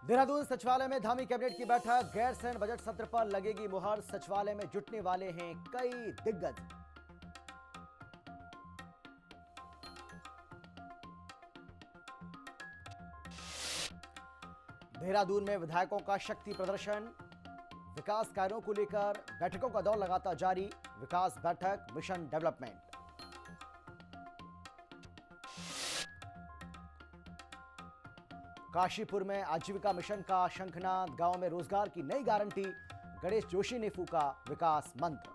देहरादून सचिवालय में धामी कैबिनेट की बैठक, गैरसैंण बजट सत्र पर लगेगी मुहर। सचिवालय में जुटने वाले हैं कई दिग्गज। देहरादून में विधायकों का शक्ति प्रदर्शन, विकास कार्यों को लेकर बैठकों का दौर लगातार जारी। विकास बैठक, मिशन डेवलपमेंट। काशीपुर में आजीविका मिशन का शंखनाद, गांव में रोजगार की नई गारंटी। गणेश जोशी ने फूंका विकास मंत्र।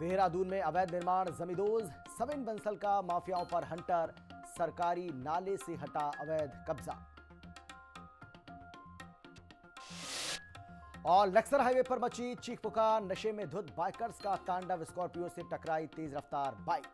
देहरादून में अवैध निर्माण जमींदोज, सविन बंसल का माफियाओं पर हंटर। सरकारी नाले से हटा अवैध कब्जा। और लक्सर हाईवे पर मची चीख पुकार, नशे में धुत बाइकर्स का तांडव। स्कॉर्पियो से टकराई तेज रफ्तार बाइक।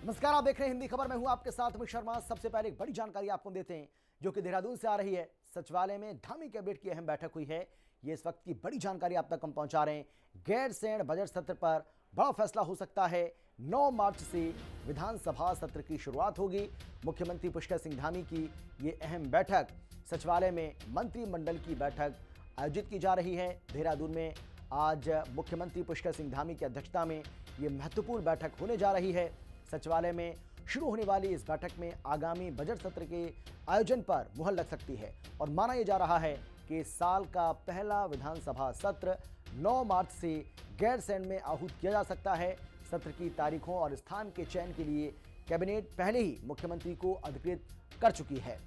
नमस्कार, आप देख रहे हैं हिंदी खबर। मैं हूं आपके साथ अमित शर्मा। सबसे पहले एक बड़ी जानकारी आपको देते हैं जो कि देहरादून से आ रही है। सचिवालय में धामी कैबिनेट की अहम बैठक हुई है। ये इस वक्त की बड़ी जानकारी आप तक हम पहुंचा रहे हैं। गैरसैंण बजट सत्र पर बड़ा फैसला हो सकता है। 9 मार्च से विधानसभा सत्र की शुरुआत होगी। मुख्यमंत्री पुष्कर सिंह धामी की ये अहम बैठक, सचिवालय में मंत्रिमंडल की बैठक आयोजित की जा रही है। देहरादून में आज मुख्यमंत्री पुष्कर सिंह धामी की अध्यक्षता में ये महत्वपूर्ण बैठक होने जा रही है। सचिवालय में शुरू होने वाली इस बैठक में आगामी बजट सत्र के आयोजन पर मुहर लग सकती है और माना यह जा रहा है कि इस साल का पहला विधानसभा सत्र 9 मार्च से गैरसैंण में आहूत किया जा सकता है। सत्र की तारीखों और स्थान के चयन के लिए कैबिनेट पहले ही मुख्यमंत्री को अधिकृत कर चुकी है।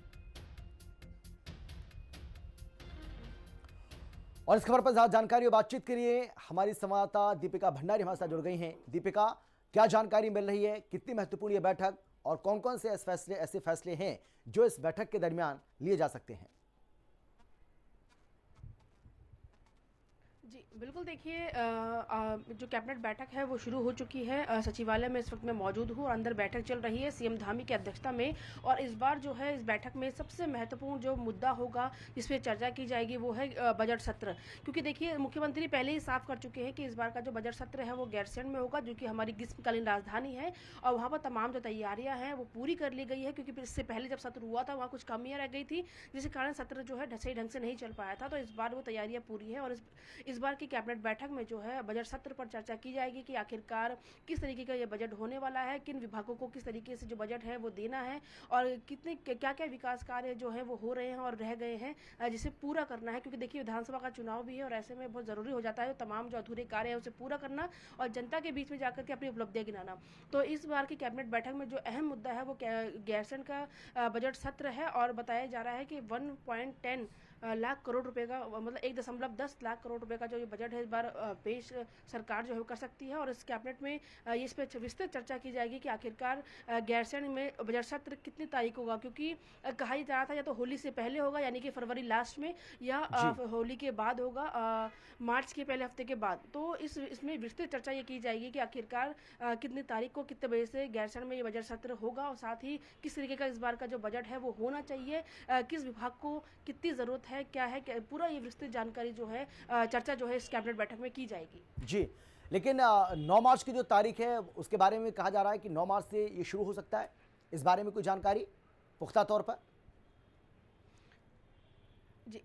और इस खबर पर ज्यादा जानकारी और बातचीत के लिए हमारी संवाददाता दीपिका भंडारी हमारे साथ जुड़ गई हैं। दीपिका, क्या जानकारी मिल रही है, कितनी महत्वपूर्ण यह बैठक और कौन कौन से ऐसे फैसले हैं जो इस बैठक के दरमियान लिए जा सकते हैं? जी बिल्कुल, देखिए जो कैबिनेट बैठक है वो शुरू हो चुकी है। सचिवालय में इस वक्त मैं मौजूद हूँ और अंदर बैठक चल रही है सीएम धामी की अध्यक्षता में। और इस बार जो है इस बैठक में सबसे महत्वपूर्ण जो मुद्दा होगा जिस पे चर्चा की जाएगी वो है बजट सत्र। क्योंकि देखिए मुख्यमंत्री पहले ही साफ कर चुके हैं कि इस बार का जो बजट सत्र है वो गैरसैंण में होगा, जो कि हमारी ग्रीष्मकालीन राजधानी है। और वहाँ पर तमाम जो तैयारियां हैं वो पूरी कर ली गई है, क्योंकि इससे पहले जब सत्र हुआ था वहाँ कुछ कमियां रह गई थी, जिसके कारण सत्र जो है सही ढंग से नहीं चल पाया था। तो इस बार वो तैयारियां पूरी है और इस बार की कैबिनेट बैठक में जो है बजट सत्र पर चर्चा की जाएगी कि आखिरकार किस तरीके का ये बजट होने वाला है, किन विभागों को किस तरीके से जो बजट है वो देना है और कितने क्या क्या विकास कार्य जो है वो हो रहे हैं और रह गए हैं जिसे पूरा करना है। क्योंकि देखिए विधानसभा का चुनाव भी है और ऐसे में बहुत जरूरी हो जाता है तमाम जो अधूरे कार्य है उसे पूरा करना और जनता के बीच में जाकर के अपनी उपलब्धियां गिनाना। तो इस बार की कैबिनेट बैठक में जो अहम मुद्दा है वो गैरसैंण का बजट सत्र है और बताया जा रहा है कि 1.10 लाख करोड़ रुपए का, मतलब 1.10 लाख करोड़ रुपए का जो ये बजट है इस बार पेश सरकार जो है कर सकती है। और इस कैबिनेट में इस पर विस्तृत चर्चा की जाएगी कि आखिरकार गैरसैंण में बजट सत्र कितनी तारीख होगा, क्योंकि कहा ही जा रहा था या तो होली से पहले होगा यानी कि फरवरी लास्ट में, या होली के बाद होगा मार्च के पहले हफ्ते के बाद। तो इसमें विस्तृत चर्चा ये की जाएगी कि आखिरकार कितनी तारीख को कितने बजे से गैरसैंण में ये बजट सत्र होगा और साथ ही किस तरीके का इस बार का जो बजट है वो होना चाहिए, किस विभाग को कितनी जरूरत है, क्या है, पूरा ये विस्तृत जानकारी जो है चर्चा जो है इस कैबिनेट बैठक में की जाएगी। जी, लेकिन 9 मार्च की जो तारीख है उसके बारे में कहा जा रहा है कि 9 मार्च से ये शुरू हो सकता है। इस बारे में कोई जानकारी पुख्ता तौर पर? जी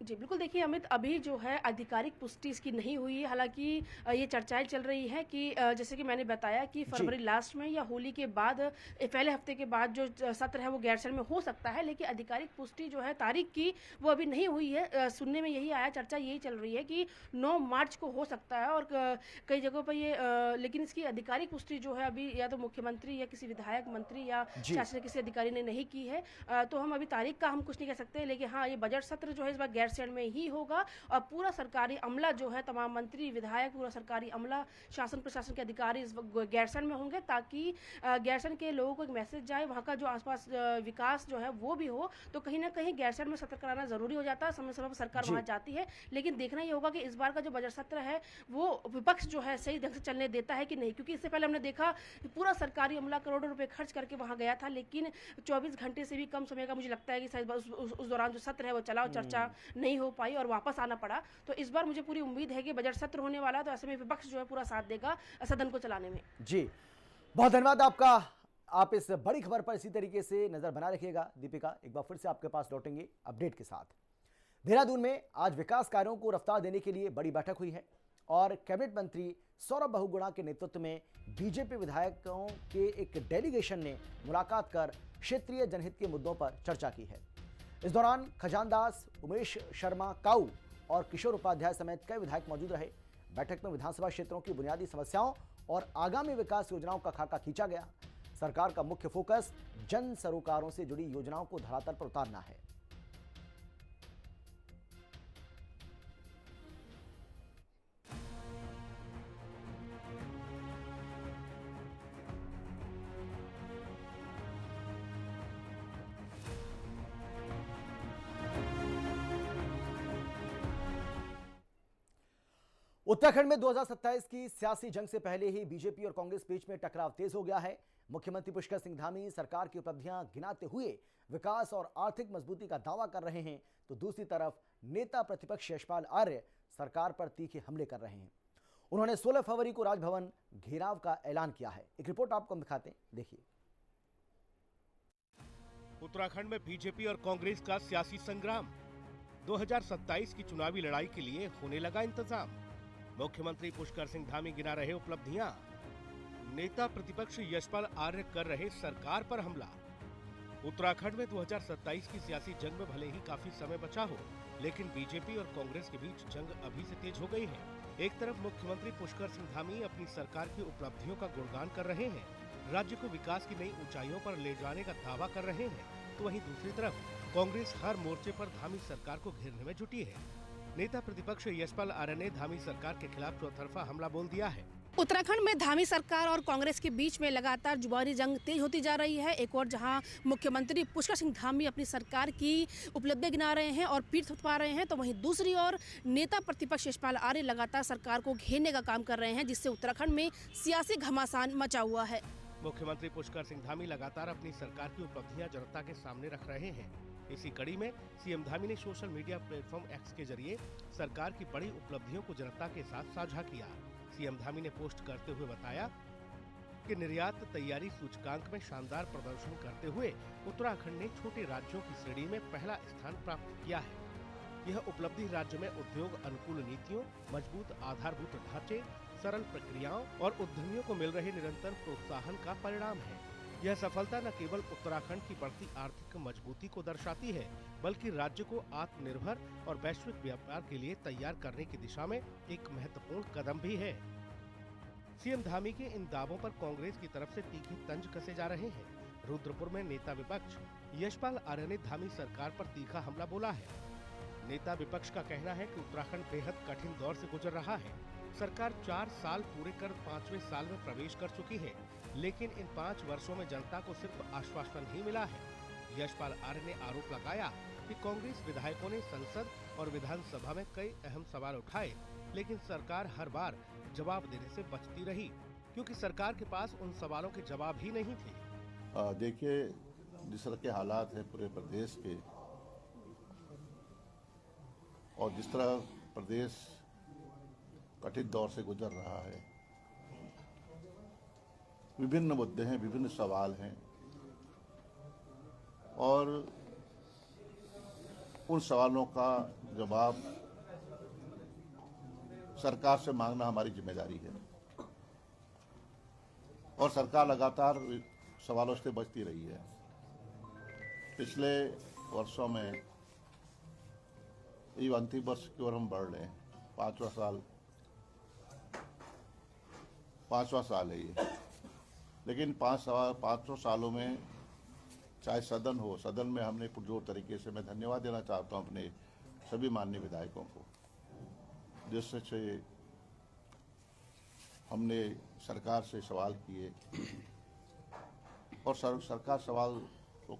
जी बिल्कुल, देखिए अमित, अभी जो है आधिकारिक पुष्टि इसकी नहीं हुई है। हालांकि ये चर्चाएं चल रही है कि जैसे कि मैंने बताया कि फरवरी लास्ट में या होली के बाद पहले हफ्ते के बाद जो सत्र है वो गैरसैंण में हो सकता है, लेकिन आधिकारिक पुष्टि जो है तारीख की वो अभी नहीं हुई है। सुनने में यही आया, चर्चा यही चल रही है कि 9 मार्च को हो सकता है और कई जगहों पर ये लेकिन इसकी आधिकारिक पुष्टि जो है अभी या तो मुख्यमंत्री या किसी विधायक, मंत्री या शासन किसी अधिकारी ने नहीं की है। तो हम अभी तारीख का हम कुछ नहीं कह सकते, लेकिन हाँ, ये बजट सत्र जो है इस बार गैरसैंण में ही होगा और पूरा सरकारी अमला जो है, तमाम मंत्री, विधायक, पूरा सरकारी अमला, शासन प्रशासन के अधिकारी इस गैरसैंण में होंगे, ताकि गैरसैंण के लोगों को एक मैसेज जाए, वहाँ का जो आसपास विकास जो है वो भी हो। तो कहीं ना कहीं गैरसैंण में सत्र कराना जरूरी हो जाता है, समय समय पर सरकार वहाँ जाती है। लेकिन देखना ये होगा कि इस बार का जो बजट सत्र है वो विपक्ष जो है सही ढंग से चलने देता है कि नहीं, क्योंकि इससे पहले हमने देखा पूरा सरकारी अमला करोड़ों रुपए खर्च करके वहाँ गया था, लेकिन 24 घंटे से भी कम समय का मुझे लगता है कि शायद उस दौरान जो सत्र है वो चला और चर्चा नहीं हो पाई और वापस आना पड़ा। तो इस बार मुझे पूरी उम्मीद है कि बजट सत्र होने वाला है, तो ऐसे में विपक्ष जो है पूरा साथ देगा सदन को चलाने में। जी, बहुत धन्यवाद आपका। आप इस बड़ी खबर पर इसी तरीके से नजर बना रखिएगा। दीपिका, एक बार फिर से आपके पास लौटेंगे अपडेट के साथ। देहरादून में आज विकास कार्यों को रफ्तार देने के लिए बड़ी बैठक हुई है और कैबिनेट मंत्री सौरभ बहुगुणा के नेतृत्व में बीजेपी विधायकों के एक डेलीगेशन ने मुलाकात कर क्षेत्रीय जनहित के मुद्दों पर चर्चा की है। इस दौरान खजानदास, उमेश शर्मा काऊ और किशोर उपाध्याय समेत कई विधायक मौजूद रहे। बैठक में विधानसभा क्षेत्रों की बुनियादी समस्याओं और आगामी विकास योजनाओं का खाका खींचा गया। सरकार का मुख्य फोकस जन सरोकारों से जुड़ी योजनाओं को धरातल पर उतारना है। उत्तराखंड में 2027 की सियासी जंग से पहले ही बीजेपी और कांग्रेस बीच में टकराव तेज हो गया है। मुख्यमंत्री पुष्कर सिंह धामी सरकार की उपलब्धियां गिनाते हुए विकास और आर्थिक मजबूती का दावा कर रहे हैं, तो दूसरी तरफ नेता प्रतिपक्ष यशपाल आर्य सरकार पर तीखे हमले कर रहे हैं। उन्होंने 16 फरवरी को राजभवन घेराव का ऐलान किया है। एक रिपोर्ट आपको हम दिखाते हैं, देखिए। उत्तराखंड में बीजेपी और कांग्रेस का सियासी संग्राम। 2027 की चुनावी लड़ाई के लिए होने लगा इंतजाम। मुख्यमंत्री पुष्कर सिंह धामी गिना रहे उपलब्धियां। नेता प्रतिपक्ष यशपाल आर्य कर रहे सरकार पर हमला। उत्तराखंड में 2027 की सियासी जंग में भले ही काफी समय बचा हो, लेकिन बीजेपी और कांग्रेस के बीच जंग अभी से तेज हो गई है। एक तरफ मुख्यमंत्री पुष्कर सिंह धामी अपनी सरकार की उपलब्धियों का गुणगान कर रहे हैं, राज्य को विकास की नई ऊंचाइयों पर ले जाने का दावा कर रहे हैं, तो वहीं दूसरी तरफ कांग्रेस हर मोर्चे पर धामी सरकार को घेरने में जुटी है। नेता प्रतिपक्ष यशपाल आर्य ने धामी सरकार के खिलाफ चौतरफा हमला बोल दिया है। उत्तराखंड में धामी सरकार और कांग्रेस के बीच में लगातार जुबानी जंग तेज होती जा रही है। एक और जहां मुख्यमंत्री पुष्कर सिंह धामी अपनी सरकार की उपलब्धियां गिना रहे हैं और पीठ थपथपा रहे हैं, तो वहीं दूसरी ओर नेता प्रतिपक्ष यशपाल आर्य लगातार सरकार को घेरने का काम कर रहे हैं, जिससे उत्तराखंड में सियासी घमासान मचा हुआ है। मुख्यमंत्री पुष्कर सिंह धामी लगातार अपनी सरकार की उपलब्धियां जनता के सामने रख रहे हैं। इसी कड़ी में सीएम धामी ने सोशल मीडिया प्लेटफॉर्म एक्स के जरिए सरकार की बड़ी उपलब्धियों को जनता के साथ साझा किया। सीएम धामी ने पोस्ट करते हुए बताया कि निर्यात तैयारी सूचकांक में शानदार प्रदर्शन करते हुए उत्तराखंड ने छोटे राज्यों की श्रेणी में पहला स्थान प्राप्त किया है। यह उपलब्धि राज्य में उद्योग अनुकूल नीतियों, मजबूत आधारभूत ढांचे, सरल प्रक्रियाओं और उद्यमियों को मिल रहे निरंतर प्रोत्साहन का परिणाम है। यह सफलता न केवल उत्तराखंड की बढ़ती आर्थिक मजबूती को दर्शाती है, बल्कि राज्य को आत्मनिर्भर और वैश्विक व्यापार के लिए तैयार करने की दिशा में एक महत्वपूर्ण कदम भी है। सीएम धामी के इन दावों पर कांग्रेस की तरफ से तीखे तंज कसे जा रहे हैं। रुद्रपुर में नेता विपक्ष यशपाल आर्य ने धामी सरकार पर तीखा हमला बोला है। नेता विपक्ष का कहना है कि उत्तराखंड बेहद कठिन दौर से गुजर रहा है। सरकार 4 साल पूरे कर 5वें साल में प्रवेश कर चुकी है, लेकिन इन 5 वर्षों में जनता को सिर्फ आश्वासन ही मिला है। यशपाल आर्य ने आरोप लगाया कि कांग्रेस विधायकों ने संसद और विधानसभा में कई अहम सवाल उठाए, लेकिन सरकार हर बार जवाब देने से बचती रही, क्योंकि सरकार के पास उन सवालों के जवाब ही नहीं थे। देखिए, जिस तरह के हालात हैं पूरे प्रदेश के और जिस तरह प्रदेश कठिन दौर से गुजर रहा है, विभिन्न मुद्दे हैं, विभिन्न सवाल हैं और उन सवालों का जवाब सरकार से मांगना हमारी जिम्मेदारी है और सरकार लगातार सवालों से बचती रही है। पिछले वर्षों में ये अंतिम वर्ष की ओर हम बढ़ रहे हैं, 5वां साल है ये, लेकिन 500 सालों में चाहे सदन हो, सदन में हमने पुरजोर तरीके से, मैं धन्यवाद देना चाहता हूं अपने सभी माननीय विधायकों को, जिससे हमने सरकार से सवाल किए और सरकार सवाल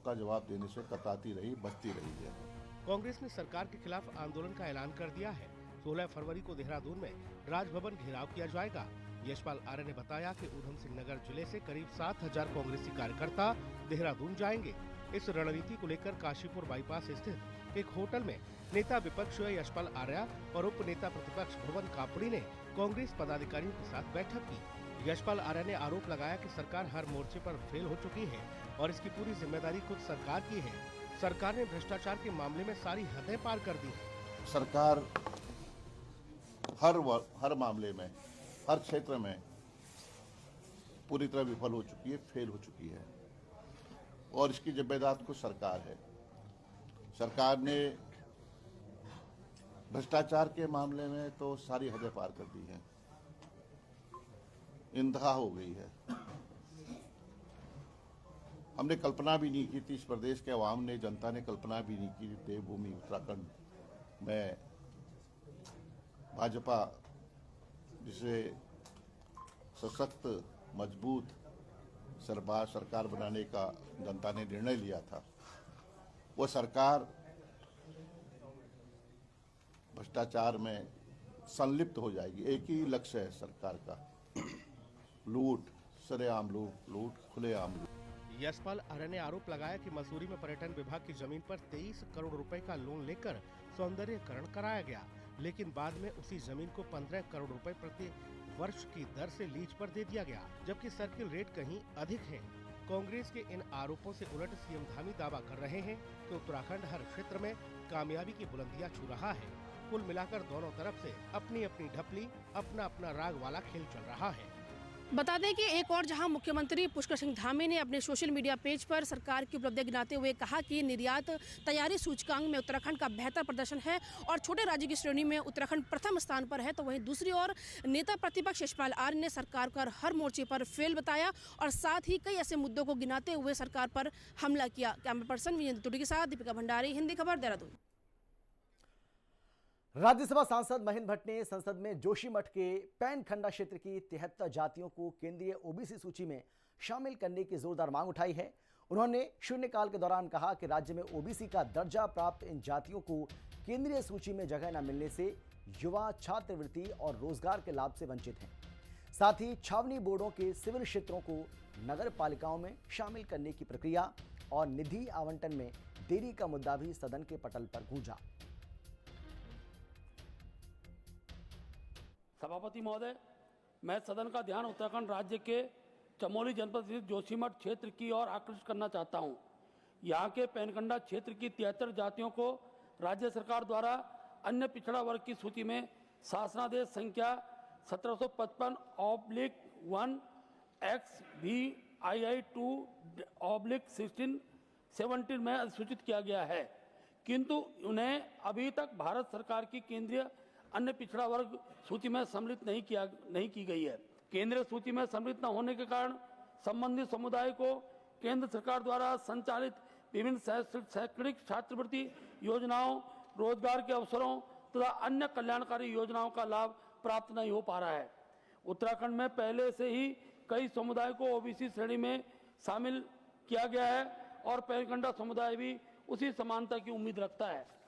का जवाब देने से कतराती रही, बचती रही है। कांग्रेस ने सरकार के खिलाफ आंदोलन का ऐलान कर दिया है। 16 फरवरी को देहरादून में राजभवन घेराव किया जाएगा। यशपाल आर्य ने बताया कि ऊधम सिंह नगर जिले से करीब 7000 कांग्रेसी कार्यकर्ता देहरादून जाएंगे। इस रणनीति को लेकर काशीपुर बाईपास स्थित एक होटल में नेता विपक्ष यशपाल आर्या और उप नेता प्रतिपक्ष भुवन कापड़ी ने कांग्रेस पदाधिकारियों के साथ बैठक की। यशपाल आर्या ने आरोप लगाया कि सरकार हर मोर्चे पर फेल हो चुकी है और इसकी पूरी जिम्मेदारी खुद सरकार की है। सरकार ने भ्रष्टाचार के मामले में सारी हदें पार कर दी है। सरकार हर मामले में, हर क्षेत्र में पूरी तरह विफल हो चुकी है, फेल हो चुकी है और इसकी जिम्मेदार खुद सरकार है। सरकार ने भ्रष्टाचार के मामले में तो सारी हदें पार कर दी हैं, इंतहा हो गई है। हमने कल्पना भी नहीं की थी, इस प्रदेश के अवाम ने, जनता ने कल्पना भी नहीं की देवभूमि उत्तराखंड में भाजपा जिसे सशक्त मजबूत सरकार बनाने का जनता ने निर्णय लिया था, वो सरकार भ्रष्टाचार में संलिप्त हो जाएगी। एक ही लक्ष्य है सरकार का, लूट, सरेआम लूट, खुलेआम लूट। यशपाल आर्य ने आरोप लगाया कि मसूरी में पर्यटन विभाग की जमीन पर 23 करोड़ रुपए का लोन लेकर सौंदर्यीकरण कराया गया, लेकिन बाद में उसी जमीन को 15 करोड़ रुपए प्रति वर्ष की दर से लीज पर दे दिया गया, जबकि सर्किल रेट कहीं अधिक है। कांग्रेस के इन आरोपों से उलट सीएम धामी दावा कर रहे हैं कि उत्तराखंड हर क्षेत्र में कामयाबी की बुलंदियां छू रहा है। कुल मिलाकर दोनों तरफ से अपनी अपनी ढपली, अपना अपना राग वाला खेल चल रहा है। बता दें कि एक और जहां मुख्यमंत्री पुष्कर सिंह धामी ने अपने सोशल मीडिया पेज पर सरकार की उपलब्धि गिनाते हुए कहा कि निर्यात तैयारी सूचकांक में उत्तराखंड का बेहतर प्रदर्शन है और छोटे राज्य की श्रेणी में उत्तराखंड प्रथम स्थान पर है, तो वहीं दूसरी ओर नेता प्रतिपक्ष यशपाल आर्य ने सरकार को हर मोर्चे पर फेल बताया और साथ ही कई ऐसे मुद्दों को गिनाते हुए सरकार पर हमला किया। कैमरा पर्सन विजेंद्र तुर्की के साथ दीपिका भंडारी, हिंदी खबर, देहरादून। राज्यसभा सांसद महेंद्र भट्ट ने संसद में जोशीमठ के पैनखंडा क्षेत्र की 73 जातियों को केंद्रीय ओबीसी सूची में शामिल करने की जोरदार मांग उठाई है। उन्होंने शून्यकाल के दौरान कहा कि राज्य में ओबीसी का दर्जा प्राप्त इन जातियों को केंद्रीय सूची में जगह न मिलने से युवा छात्रवृत्ति और रोजगार के लाभ से वंचित हैं। साथ ही छावनी बोर्डों के सिविल क्षेत्रों को नगर पालिकाओं में शामिल करने की प्रक्रिया और निधि आवंटन में देरी का मुद्दा भी सदन के पटल पर गूंजा। सभापति महोदय, मैं सदन का ध्यान उत्तराखंड राज्य के चमोली जनपद स्थित जोशीमठ क्षेत्र की ओर आकर्षित करना चाहता हूं। यहां के पैनखंडा क्षेत्र की 73 जातियों को राज्य सरकार द्वारा अन्य पिछड़ा वर्ग की सूची में शासनादेश संख्या 1755/XVII2/1617 में अधिसूचित किया गया है, किंतु उन्हें अभी तक भारत सरकार की केंद्रीय अन्य पिछड़ा वर्ग सूची में सम्मिलित नहीं की गई है। केंद्रीय सूची में सम्मिलित न होने के कारण संबंधित समुदाय को केंद्र सरकार द्वारा संचालित विभिन्न शैक्षणिक छात्रवृत्ति योजनाओं, रोजगार के अवसरों तथा अन्य कल्याणकारी योजनाओं का लाभ प्राप्त नहीं हो पा रहा है। उत्तराखंड में पहले से ही कई समुदाय को ओबीसी श्रेणी में शामिल किया गया है और पैनखंडा समुदाय भी उसी समानता की उम्मीद रखता है।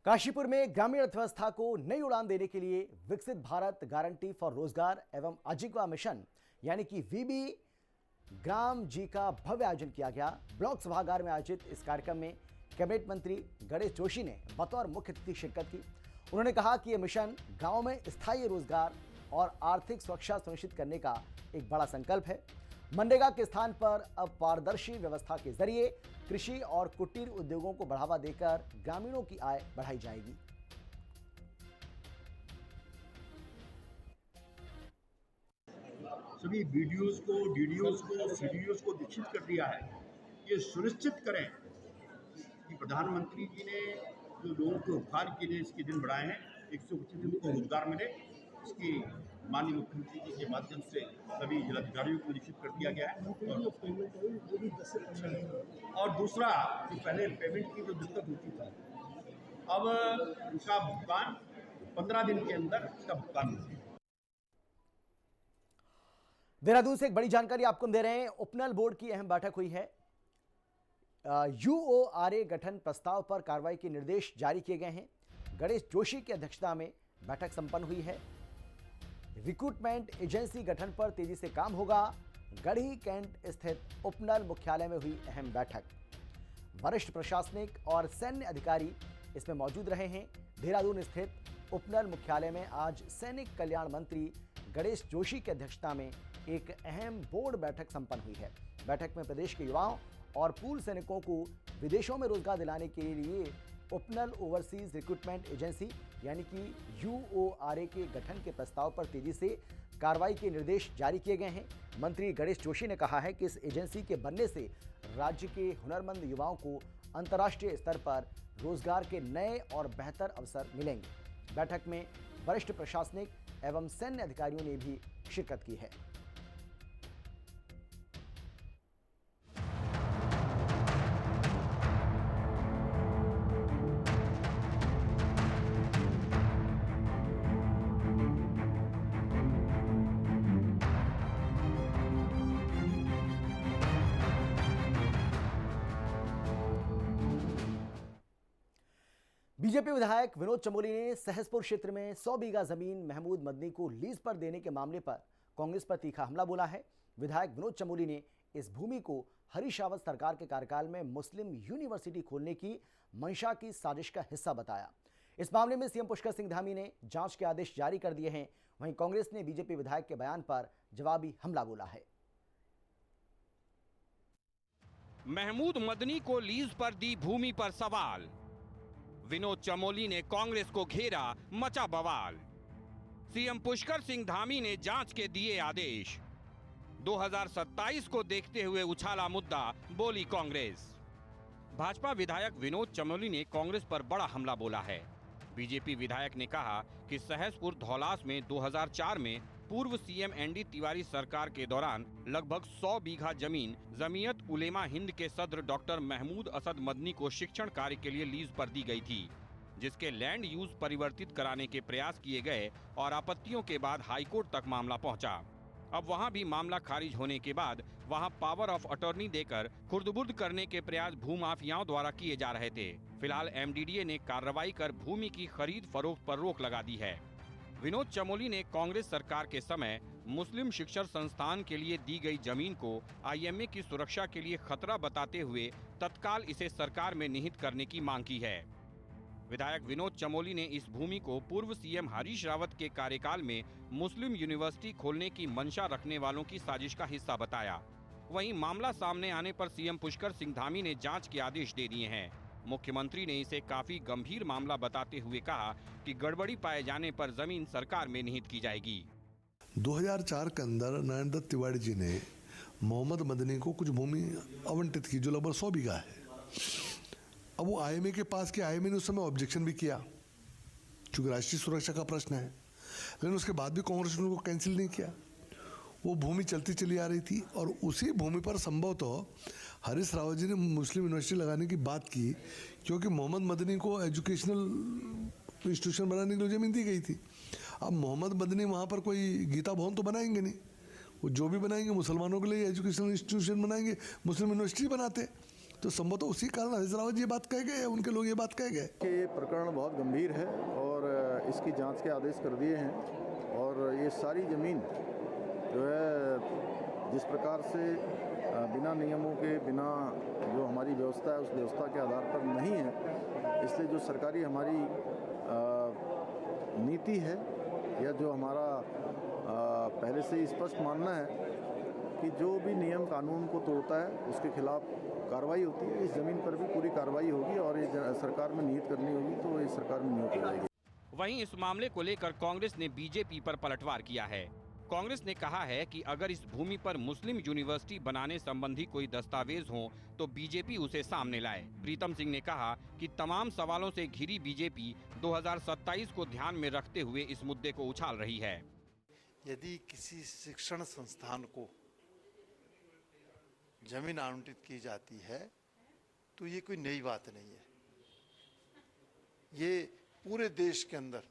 काशीपुर में ग्रामीण अर्थव्यवस्था को नई उड़ान देने के लिए विकसित भारत गारंटी फॉर रोजगार एवं आजीविका मिशन यानी कि वीबी ग्राम जी का भव्य आयोजन किया गया। ब्लॉक सभागार में आयोजित इस कार्यक्रम में कैबिनेट मंत्री गणेश जोशी ने बतौर मुख्य अतिथि शिरकत की। उन्होंने कहा कि यह मिशन गांव में स्थायी रोजगार और आर्थिक सुरक्षा सुनिश्चित करने का एक बड़ा संकल्प है। मनरेगा के स्थान पर अब पारदर्शी व्यवस्था के जरिए कृषि और कुटीर उद्योगों को बढ़ावा देकर ग्रामीणों की आय बढ़ाई जाएगी। सभी बीडीओज को, डीडीओज को, सीडीओज को दीक्षित कर दिया है। ये सुनिश्चित करें कि प्रधानमंत्री जी ने जो लोगों के उपकार के लिए इसके दिन बढ़ाए हैं, 125 दिन को रोजगार मिले, इसकी माननीय मुख्यमंत्री जी के माध्यम से सभी जिलाधिकारियों को निश्चित कर दिया गया है। और दूसरा, जो पहले पेमेंट की जो दिक्कत होती थी, अब इसका भुगतान 15 दिन के अंदर इसका भुगतान होगा। देहरादून से एक बड़ी जानकारी आपको दे रहे हैं। उपनल बोर्ड की अहम बैठक हुई है। यूओआरए गठन प्रस्ताव पर कार्रवाई के निर्देश जारी किए गए हैं। गणेश जोशी की अध्यक्षता में बैठक संपन्न हुई है। रिक्रूटमेंट एजेंसी गठन पर तेजी से काम होगा। गढ़ी कैंट स्थित उपनल मुख्यालय में हुई अहम बैठक। वरिष्ठ प्रशासनिक और सैन्य अधिकारी इसमें मौजूद रहे हैं। देहरादून स्थित उपनल मुख्यालय में आज सैनिक कल्याण मंत्री गणेश जोशी की अध्यक्षता में एक अहम बोर्ड बैठक संपन्न हुई है। बैठक में प्रदेश के युवाओं और पूर्व सैनिकों को विदेशों में रोजगार दिलाने के लिए उपनल ओवरसीज रिक्रूटमेंट एजेंसी यानी कि UORA के गठन के प्रस्ताव पर तेजी से कार्रवाई के निर्देश जारी किए गए हैं। मंत्री गणेश जोशी ने कहा है कि इस एजेंसी के बनने से राज्य के हुनरमंद युवाओं को अंतर्राष्ट्रीय स्तर पर रोजगार के नए और बेहतर अवसर मिलेंगे। बैठक में वरिष्ठ प्रशासनिक एवं सैन्य अधिकारियों ने भी शिरकत की है। बीजेपी विधायक विनोद चमोली ने सहसपुर क्षेत्र में 100 बीघा जमीन महमूद मदनी को लीज पर देने के मामले पर कांग्रेस पर तीखा हमला बोला है। विधायक विनोद चमोली ने इस भूमि को हरीश रावत सरकार के कार्यकाल में मुस्लिम यूनिवर्सिटी खोलने की मंशा की साजिश का हिस्सा बताया। इस मामले में सीएम पुष्कर सिंह धामी ने जांच के आदेश जारी कर दिए हैं। वहीं कांग्रेस ने बीजेपी विधायक के बयान पर जवाबी हमला बोला है। महमूद मदनी को लीज पर दी भूमि पर सवाल, विनोद चमोली ने कांग्रेस को घेरा, मचा बवाल। सीएम पुष्कर सिंह धामी ने जांच के दिए आदेश। 2027 को देखते हुए उछाला मुद्दा, बोली कांग्रेस। भाजपा विधायक विनोद चमोली ने कांग्रेस पर बड़ा हमला बोला है। बीजेपी विधायक ने कहा कि सहसपुर धौलास में 2004 में पूर्व सीएम एनडी तिवारी सरकार के दौरान लगभग 100 बीघा जमीन जमीयत उलेमा हिंद के सदर डॉक्टर महमूद असद मदनी को शिक्षण कार्य के लिए लीज पर दी गई थी, जिसके लैंड यूज परिवर्तित कराने के प्रयास किए गए और आपत्तियों के बाद हाईकोर्ट तक मामला पहुंचा। अब वहां भी मामला खारिज होने के बाद वहां पावर ऑफ अटॉर्नी देकर खुर्द-बुर्द करने के प्रयास भूमाफियाओं द्वारा किए जा रहे थे। फिलहाल एमडीडीए ने कार्रवाई कर भूमि की खरीद फरोख्त पर रोक लगा दी है। विनोद चमोली ने कांग्रेस सरकार के समय मुस्लिम शिक्षण संस्थान के लिए दी गई जमीन को आईएमए की सुरक्षा के लिए खतरा बताते हुए तत्काल इसे सरकार में निहित करने की मांग की है। विधायक विनोद चमोली ने इस भूमि को पूर्व सीएम हरीश रावत के कार्यकाल में मुस्लिम यूनिवर्सिटी खोलने की मंशा रखने वालों की साजिश का हिस्सा बताया। वहीं मामला सामने आने पर सीएम पुष्कर सिंह धामी ने जांच के आदेश दे दिए हैं। मुख्यमंत्री ने इसे काफी गंभीर मामला बताते हुए कहा कि गड़बड़ी पाए जाने पर जमीन सरकार में निहित की जाएगी। 2004 के अंदर नारायण दत्त तिवारी जी ने मोहम्मद मदनी को कुछ भूमि आवंटित की जो लगभग 100 बीघा है। अब वो आईएमए के पास के आईएमए ने उस समय ऑब्जेक्शन भी किया क्योंकि राष्ट्रीय सुरक्षा का प्रश्न है, लेकिन उसके बाद भी कांग्रेस ने उनको कैंसिल नहीं किया। वो भूमि चलती चली आ रही थी और उसी भूमि पर संभवतः हरीश रावत जी ने मुस्लिम यूनिवर्सिटी लगाने की बात की क्योंकि मोहम्मद मदनी को एजुकेशनल इंस्टीट्यूशन बनाने के लिए जमीन दी गई थी। अब मोहम्मद मदनी वहाँ पर कोई गीता भवन तो बनाएंगे नहीं, वो जो भी बनाएंगे मुसलमानों के लिए एजुकेशनल इंस्टीट्यूशन बनाएंगे, मुस्लिम यूनिवर्सिटी बनाते। तो संभवतः उसी कारण हरीश रावत जी ये बात कह गए, उनके लोग ये बात कह गए कि ये प्रकरण बहुत गंभीर है और इसकी जांच के आदेश कर दिए हैं। और ये सारी ज़मीन जो है जिस प्रकार से बिना नियमों के, बिना जो हमारी व्यवस्था है उस व्यवस्था के आधार पर नहीं है, इसलिए जो सरकारी हमारी नीति है या जो हमारा पहले से ही स्पष्ट मानना है कि जो भी नियम कानून को तोड़ता है उसके खिलाफ कार्रवाई होती है। इस ज़मीन पर भी पूरी कार्रवाई होगी और ये सरकार में निहित करनी होगी तो ये सरकार में निहित हो जाएगी। वहीं इस मामले को लेकर कांग्रेस ने बीजेपी पर पलटवार किया है। कांग्रेस ने कहा है कि अगर इस भूमि पर मुस्लिम यूनिवर्सिटी बनाने संबंधी कोई दस्तावेज हो तो बीजेपी उसे सामने लाए। प्रीतम सिंह ने कहा कि तमाम सवालों से घिरी बीजेपी 2027 को ध्यान में रखते हुए इस मुद्दे को उछाल रही है। यदि किसी शिक्षण संस्थान को जमीन आवंटित की जाती है तो ये कोई नई बात नहीं है। ये पूरे देश के अंदर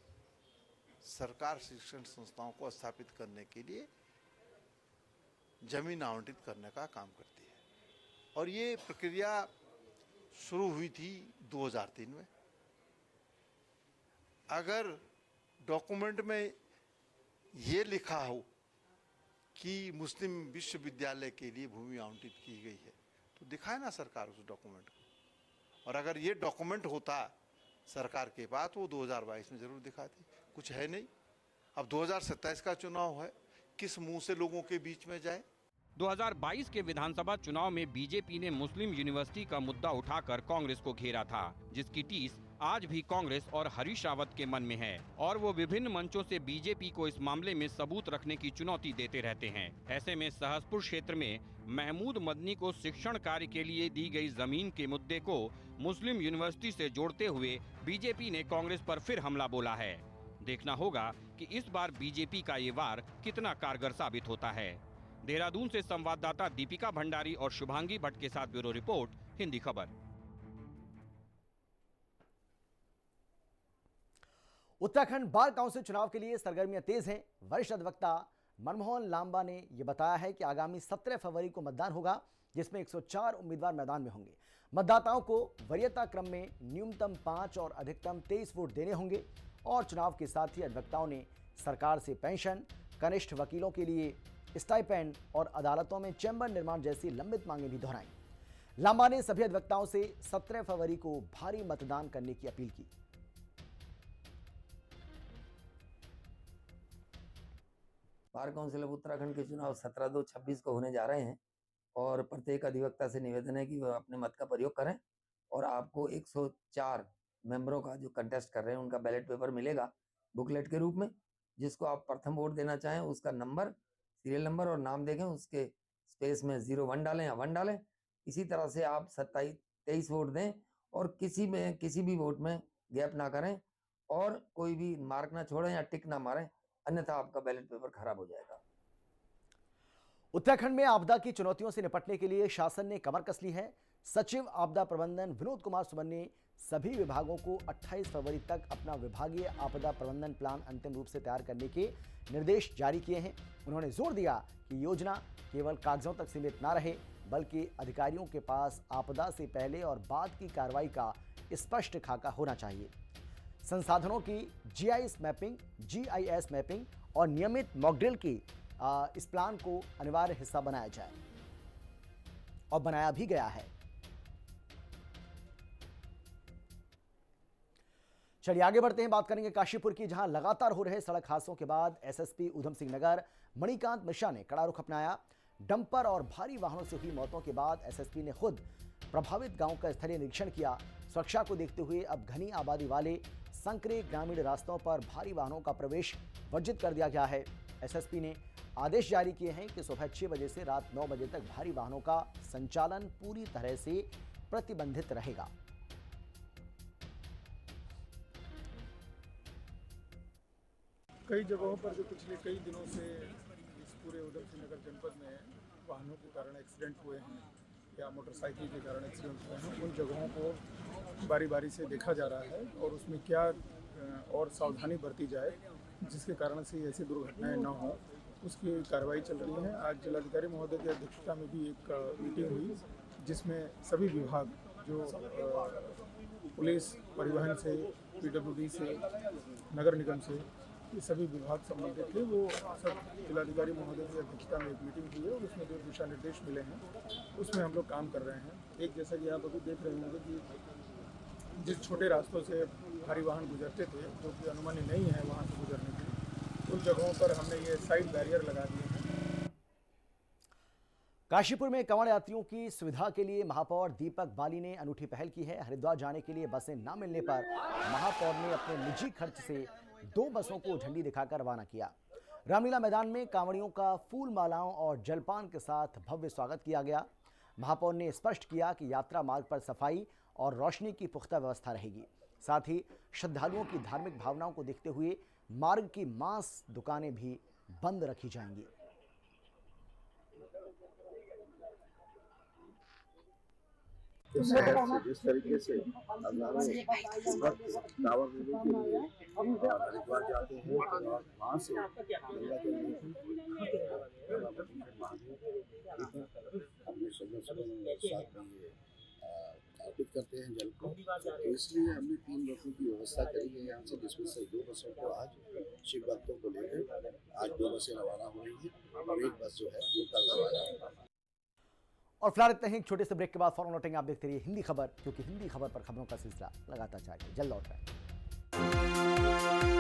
सरकार शिक्षण संस्थाओं को स्थापित करने के लिए जमीन आवंटित करने का काम करती है और ये प्रक्रिया शुरू हुई थी 2003 में। अगर डॉक्यूमेंट में ये लिखा हो कि मुस्लिम विश्वविद्यालय के लिए भूमि आवंटित की गई है तो दिखाए ना सरकार उस डॉक्यूमेंट को। और अगर ये डॉक्यूमेंट होता सरकार के पास तो वो 2022 में जरूर दिखाती। कुछ है नहीं। अब 2027 का चुनाव है, किस मुंह से लोगों के बीच में जाए। 2022 के विधानसभा चुनाव में बीजेपी ने मुस्लिम यूनिवर्सिटी का मुद्दा उठाकर कांग्रेस को घेरा था, जिसकी टीस आज भी कांग्रेस और हरीश रावत के मन में है और वो विभिन्न मंचों से बीजेपी को इस मामले में सबूत रखने की चुनौती देते रहते हैं। ऐसे में सहसपुर क्षेत्र में महमूद मदनी को शिक्षण कार्य के लिए दी गई जमीन के मुद्दे को मुस्लिम यूनिवर्सिटी से जोड़ते हुए बीजेपी ने कांग्रेस पर फिर हमला बोला है। देखना होगा कि इस बार बीजेपी का ये वार कितना कारगर साबित होता है। देहरादून से संवाददाता दीपिका भंडारी और शुभांगी भट्ट के साथ ब्यूरो रिपोर्ट, हिंदी खबर। उत्तराखंड बार काउंसिल चुनाव के लिए सरगर्मियां तेज हैं। वरिष्ठ अधिवक्ता मनमोहन लांबा ने यह बताया है कि आगामी 17 फरवरी को मतदान होगा, जिसमें 104 उम्मीदवार मैदान में होंगे। मतदाताओं को वरीयता क्रम में न्यूनतम 5 और अधिकतम 23 वोट देने होंगे और चुनाव के साथ ही अधिवक्ताओं ने सरकार से पेंशन, कनिष्ठ वकीलों के लिए स्टाइपेंड और अदालतों में चैम्बर निर्माण जैसी लंबित मांगें भी दोहराई। लांबा ने सभी अधिवक्ताओं से 17 फरवरी को भारी मतदान करने की अपील की। बार काउंसिल ऑफ उत्तराखंड के चुनाव 17/2/26 को होने जा रहे हैं और प्रत्येक अधिवक्ता से निवेदन है कि वह अपने मत का प्रयोग करें और आपको 104 मेंबरों का जो कंटेस्ट कर रहे हैं उनका बैलेट पेपर मिलेगा बुकलेट के रूप में, जिसको आप प्रथम वोट देना चाहें उसका नंबर, सीरियल नंबर और नाम देखें, उसके स्पेस में 01 डालें या 1 डालें। इसी तरह से आप 23 वोट दें और किसी भी वोट में गैप ना करें और कोई भी मार्क ना छोड़ें या टिक ना मारें, अन्यथा आपका बैलेट पेपर खराब हो जाएगा। उत्तराखंड में आपदा की चुनौतियों से निपटने के लिए शासन ने कमर कस ली है। सचिव आपदा प्रबंधन विनोद कुमार सुमन ने सभी विभागों को 28 फरवरी तक अपना विभागीय आपदा प्रबंधन प्लान अंतिम रूप से तैयार करने के निर्देश जारी किए हैं। उन्होंने जोर दिया कि योजना केवल कागजों तक सीमित न रहे, बल्कि अधिकारियों के पास आपदा से पहले और बाद की कार्रवाई का स्पष्ट खाका होना चाहिए। संसाधनों की जीआईएस मैपिंग और नियमित मॉकड्रिल की इस प्लान को अनिवार्य हिस्सा बनाया जाए और बनाया भी गया है। चलिए आगे बढ़ते हैं, बात करेंगे काशीपुर की, जहां लगातार हो रहे सड़क हादसों के बाद एसएसपी उधम सिंह नगर मणिकांत मिश्रा ने कड़ा रुख अपनाया। डंपर और भारी वाहनों से हुई मौतों के बाद एसएसपी ने खुद प्रभावित गांव का स्थलीय निरीक्षण किया। सुरक्षा को देखते हुए अब घनी आबादी वाले संकरे ग्रामीण रास्तों पर भारी वाहनों का प्रवेश वर्जित कर दिया गया है। एसएसपी ने आदेश जारी किए हैं कि सुबह 6 बजे से रात 9 बजे तक भारी वाहनों का संचालन पूरी तरह से प्रतिबंधित रहेगा। कई जगहों पर जो पिछले कई दिनों से इस पूरे उधम सिंह नगर जनपद में वाहनों के कारण एक्सीडेंट हुए हैं या मोटरसाइकिल के कारण एक्सीडेंट हुए हैं, उन जगहों को बारी बारी से देखा जा रहा है और उसमें क्या और सावधानी बरती जाए जिसके कारण से ऐसी दुर्घटनाएं न हों, उसकी कार्रवाई चल रही है। आज जिलाधिकारी महोदय की अध्यक्षता में भी एक मीटिंग हुई जिसमें सभी विभाग जो पुलिस, परिवहन से, पीडब्ल्यूडी से, नगर निगम से, ये सभी विभाग संबंधित थे, वो सब जिलाधिकारी महोदय की अध्यक्षता में एक मीटिंग हुई है और उसमें जो दिशा निर्देश मिले हैं उसमें हम लोग काम कर रहे हैं। एक जैसा कि आप अभी देख रहे होंगे कि जिस छोटे रास्तों से भारी वाहन गुजरते थे जो कि अनुमति नहीं है वहाँ से गुजरने की, उन जगहों पर हमने ये साइड बैरियर लगा दिए हैं। काशीपुर में कांवड़ यात्रियों की सुविधा के लिए महापौर दीपक बाली ने अनूठी पहल की है। हरिद्वार जाने के लिए बसें न मिलने पर महापौर ने अपने निजी खर्च से 2 बसों को झंडी दिखाकर रवाना किया। रामलीला मैदान में कांवड़ियों का फूल मालाओं और जलपान के साथ भव्य स्वागत किया गया। महापौर ने स्पष्ट किया कि यात्रा मार्ग पर सफाई और रोशनी की पुख्ता व्यवस्था रहेगी। साथ ही श्रद्धालुओं की धार्मिक भावनाओं को देखते हुए मार्ग की मांस दुकानें भी बंद रखी जाएंगी। जिस तरीके से हजारों भक्त कांवड़ मेले के लिए हरिद्वार जाते हैं और वहाँ से गंगा जल अपने सदस्यों साथ में अर्पित करते हैं जल को, तो इसलिए हमने 3 बसों की व्यवस्था करी है यहाँ से, जिसमें से 2 बसों को आज शिव भक्तों को लेकर आज 2 बसें रवाना हो रही है और 1 बस जो है वो कल रवाना होगा। और फिलहाल इतने ही, एक छोटे से ब्रेक के बाद फौरन लौटेंगे। आप देखते रहिए हिंदी खबर, क्योंकि हिंदी खबर पर खबरों का सिलसिला लगातार जारी है। जल्द लौट रहे हैं।